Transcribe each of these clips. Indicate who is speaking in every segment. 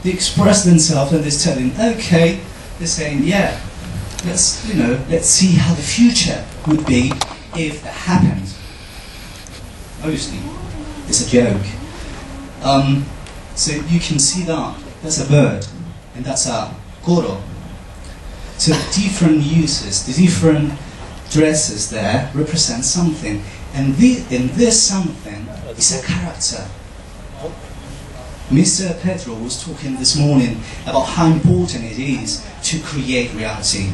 Speaker 1: They express themselves and they're telling, okay, they're saying, yeah, let's see how the future would be if that happened. Obviously, it's a joke. So you can see that. That's a bird, and that's a coro. So the different uses, the different dresses there represent something. And this something is a character. Mr. Pedro was talking this morning about how important it is to create reality.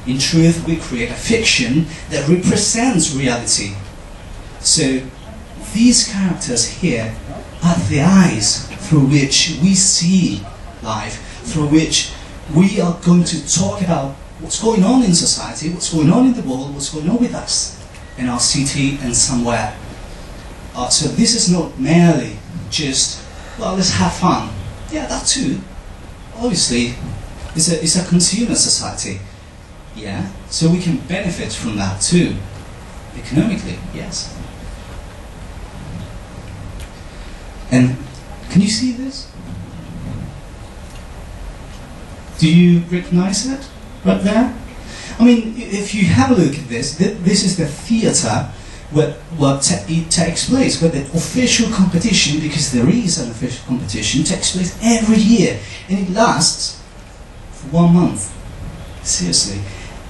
Speaker 1: In truth, we create a fiction that represents reality. So these characters here are the eyes through which we see life, through which we are going to talk about what's going on in society, what's going on in the world, what's going on with us, in our city and somewhere. So this is not merely just, well, let's have fun. Yeah, that too. Obviously, it's a consumer society. Yeah, so we can benefit from that too. Economically, yes. And can you see this? Do you recognize it right there? I mean, if you have a look at this, this is the theatre where it takes place, where the official competition, because there is an official competition, takes place every year, and it lasts for 1 month. Seriously,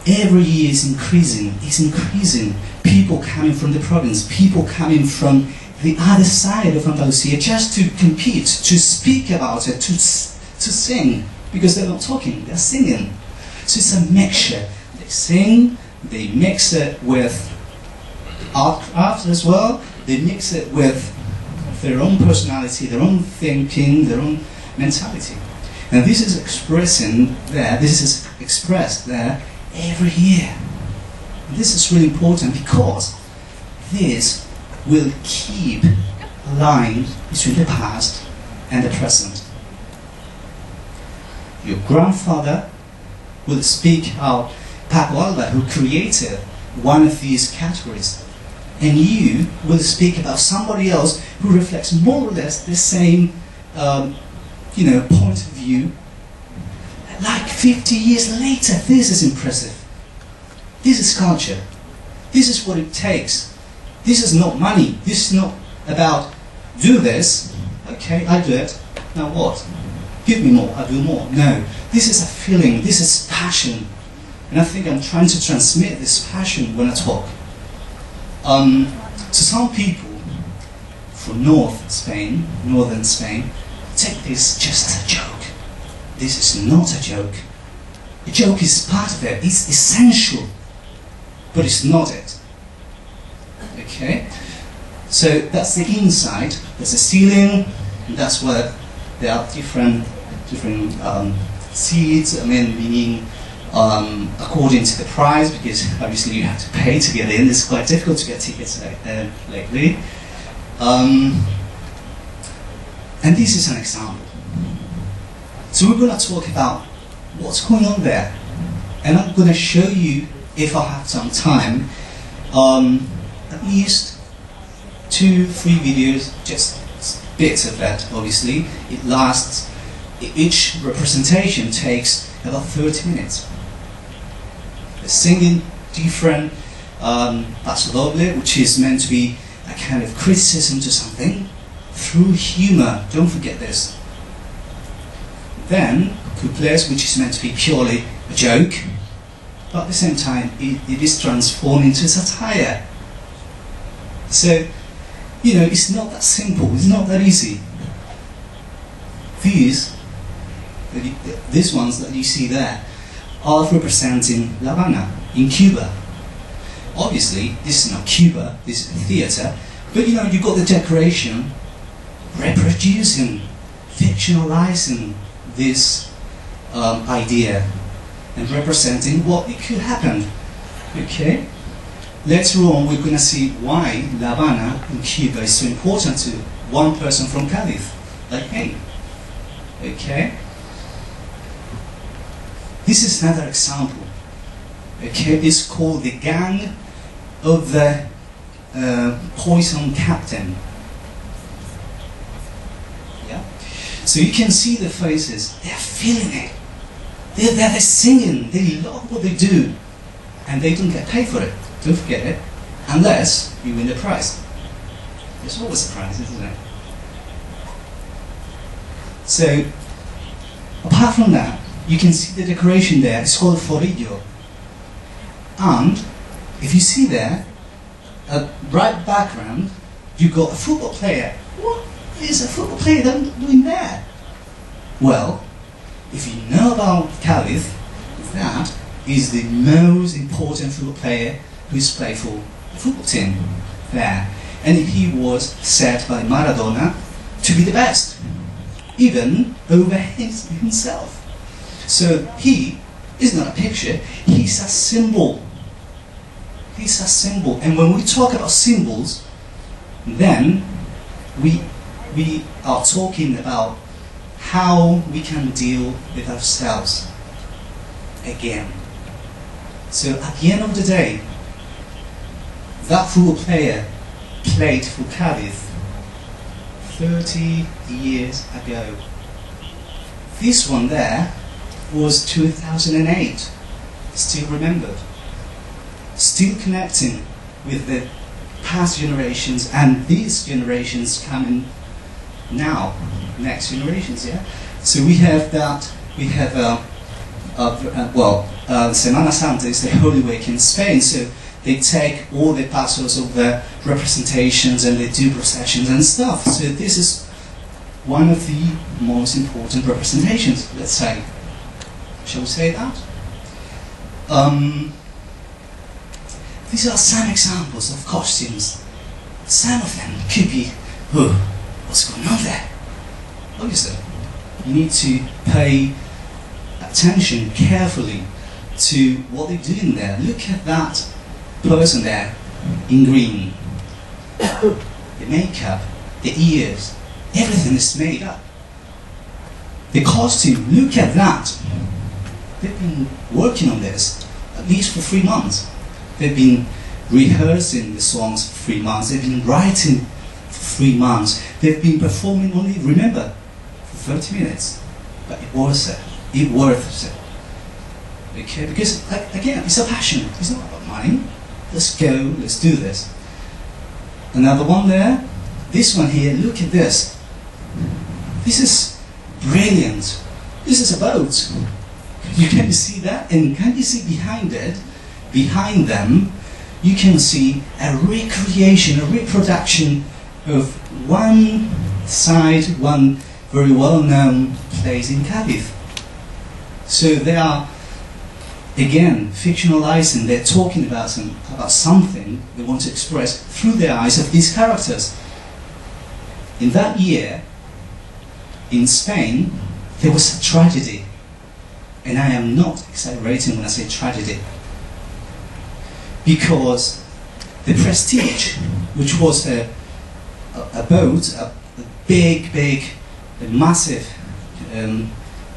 Speaker 1: every year is increasing. It's increasing. People coming from the province, people coming from the other side of Andalusia, just to compete, to speak about it, to sing, because they're not talking, they're singing. So it's a mixture. They sing, they mix it with art as well, they mix it with their own personality, their own thinking, their own mentality. And this is expressing there, this is expressed there every year. And this is really important because this will keep a line between the past and the present. Your grandfather will speak out Paco Alba, who created one of these categories, and you will speak about somebody else who reflects more or less the same point of view. Like 50 years later, this is impressive. This is culture. This is what it takes. This is not money. This is not about, do this, okay, I do it, now what? Give me more, I do more. No, this is a feeling, this is passion. And I think I'm trying to transmit this passion when I talk. So some people from northern Spain, take this just as a joke. This is not a joke. A joke is part of it, it's essential, but it's not it. Okay? So that's the inside, there's the ceiling, and that's where there are different seats, meaning according to the price, because obviously you have to pay to get in. It's quite difficult to get tickets lately. And this is an example. So we're going to talk about what's going on there. And I'm going to show you, if I have some time, at least 2-3 videos, just bits of that, obviously. It lasts, each representation takes about 30 minutes. They're singing different paso doble, which is meant to be a kind of criticism to something, through humor, don't forget this. Then, couplets, which is meant to be purely a joke, but at the same time, it is transformed into satire. So, it's not that simple, it's not that easy. These ones that you see there are representing La Habana in Cuba. Obviously, this is not Cuba, this is a theatre, but you've got the decoration reproducing, fictionalizing this idea and representing what it could happen. Okay? Later on, we're going to see why La Habana in Cuba is so important to one person from Cádiz, like me. Okay? This is another example. Okay, it's called the Gang of the Poison Captain. Yeah. So you can see the faces, they're feeling it. They're singing, they love what they do. And they don't get paid for it, don't forget it, unless you win the prize. There's always a prize, isn't it? So, apart from that, you can see the decoration there, it's called forillo. And, if you see there, a bright background, you've got a football player. What is a football player doing there? Well, if you know about Cádiz, that is the most important football player who's played for the football team there. And he was said by Maradona to be the best, even over himself. So he is not a picture, he's a symbol. He's a symbol. And when we talk about symbols, then we are talking about how we can deal with ourselves again. So at the end of the day, that football player played for Cádiz 30 years ago. This one there was 2008, still remembered, still connecting with the past generations and these generations coming now, next generations, yeah? So we have that, we have, Semana Santa is the Holy Week in Spain, so they take all the pasos of the representations and they do processions and stuff. So this is one of the most important representations, let's say. Shall we say that? These are some examples of costumes. Some of them could be, oh, what's going on there? Obviously, you need to pay attention carefully to what they're doing there. Look at that person there in green. The makeup, the ears, everything is made up. The costume, look at that. They've been working on this at least for 3 months. They've been rehearsing the songs for 3 months. They've been writing for 3 months. They've been performing only, remember, for 30 minutes. But it was it. It worth it. Okay? Because, again, it's a passion. It's not about money. Let's go, let's do this. Another one there. This one here, look at this. This is brilliant. This is a boat. You can see that, and can you see behind it, behind them, you can see a recreation, a reproduction of one side, one very well-known place in Cádiz. So they are, again, fictionalizing, they're talking about something they want to express through the eyes of these characters. In that year, in Spain, there was a tragedy. And I am not exaggerating when I say tragedy. Because the Prestige, which was a boat, a big, a massive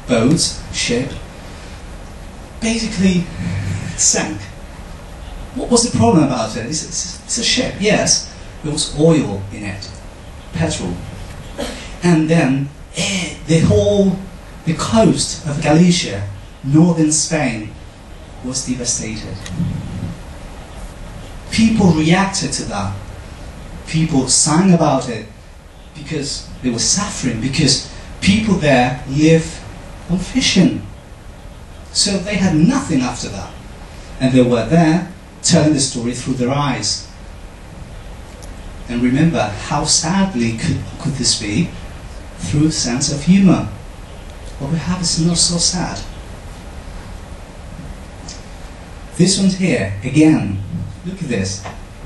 Speaker 1: boat, ship, basically sank. What was the problem about it? It's a ship, yes. There was oil in it, petrol. And then the coast of Galicia, northern Spain, was devastated. People reacted to that. People sang about it because they were suffering, because people there live on fishing. So they had nothing after that. And they were there telling the story through their eyes. And remember, how sadly could this be? Through sense of humor. What we have is not so sad. This one here, again, look at this.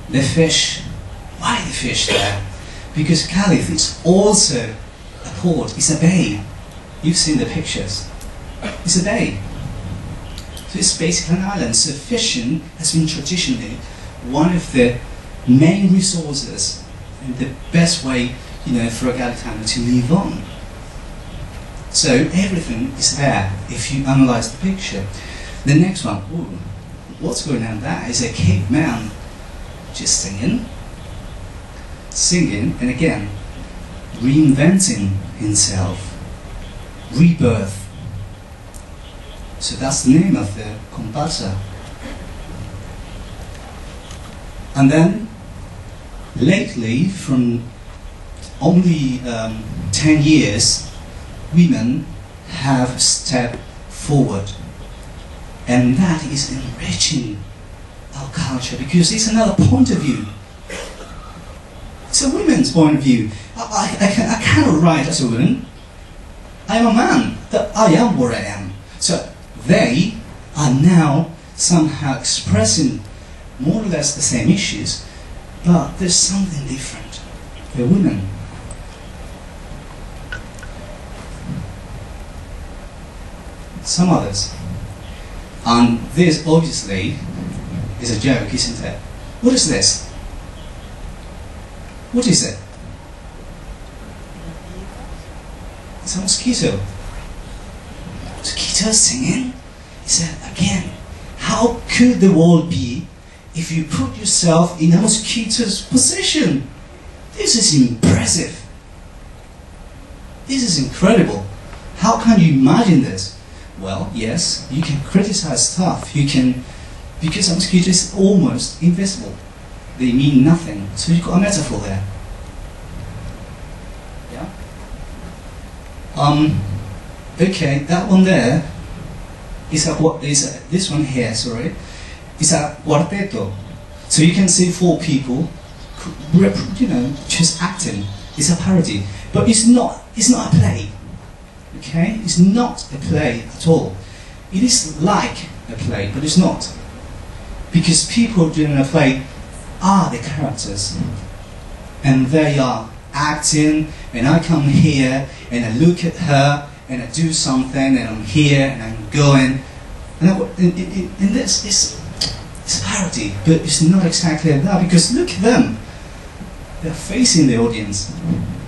Speaker 1: The fish. Why the fish there? Because Cádiz is also a port, it's a bay. You've seen the pictures. It's a bay. So it's basically an island. So fishing has been traditionally one of the main resources and the best way, for a Galician to live on. So everything is there if you analyze the picture. The next one, ooh, what's going on there is a caveman just singing, and again, reinventing himself. rebirth. So that's the name of the comparsa. And then lately, from only 10 years, women have stepped forward, and that is enriching our culture because it's another point of view. It's a women's point of view. I cannot write as a woman. I am a man. That I am what I am. So they are now somehow expressing more or less the same issues, but there's something different. The women. Some others. And this obviously is a joke, isn't it? What is this? What is it? It's a mosquito. Mosquito singing? He said, again, how could the world be if you put yourself in a mosquito's position? This is impressive. This is incredible. How can you imagine this? Well, yes, you can criticize stuff. You can, because a mosquito is almost invisible. They mean nothing. So you've got a metaphor there. Yeah? Okay, that one there is this one here, sorry, is a cuarteto. So you can see 4 people, just acting. It's a parody. But it's not a play. Okay? It's not a play at all. It is like a play, but it's not. Because people during a play are the characters. And they are acting, and I come here, and I look at her, and I do something, and I'm here, and I'm going. And this is it's a parody, but it's not exactly like that, because look at them. They're facing the audience.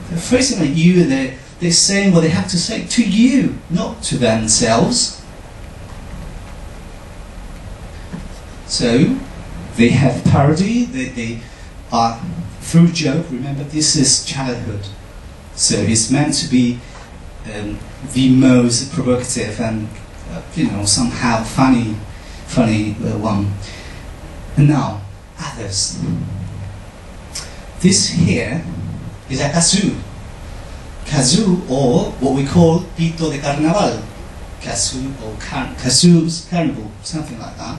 Speaker 1: They're facing at you, and they're saying what they have to say to you, not to themselves. So, they have parody, they are through joke. Remember, this is childhood. So it's meant to be the most provocative and, somehow funny one. And now, others. This here is a kazoo. Kazoo, or what we call pito de carnaval. Kazoo or kazoo's carnival, something like that.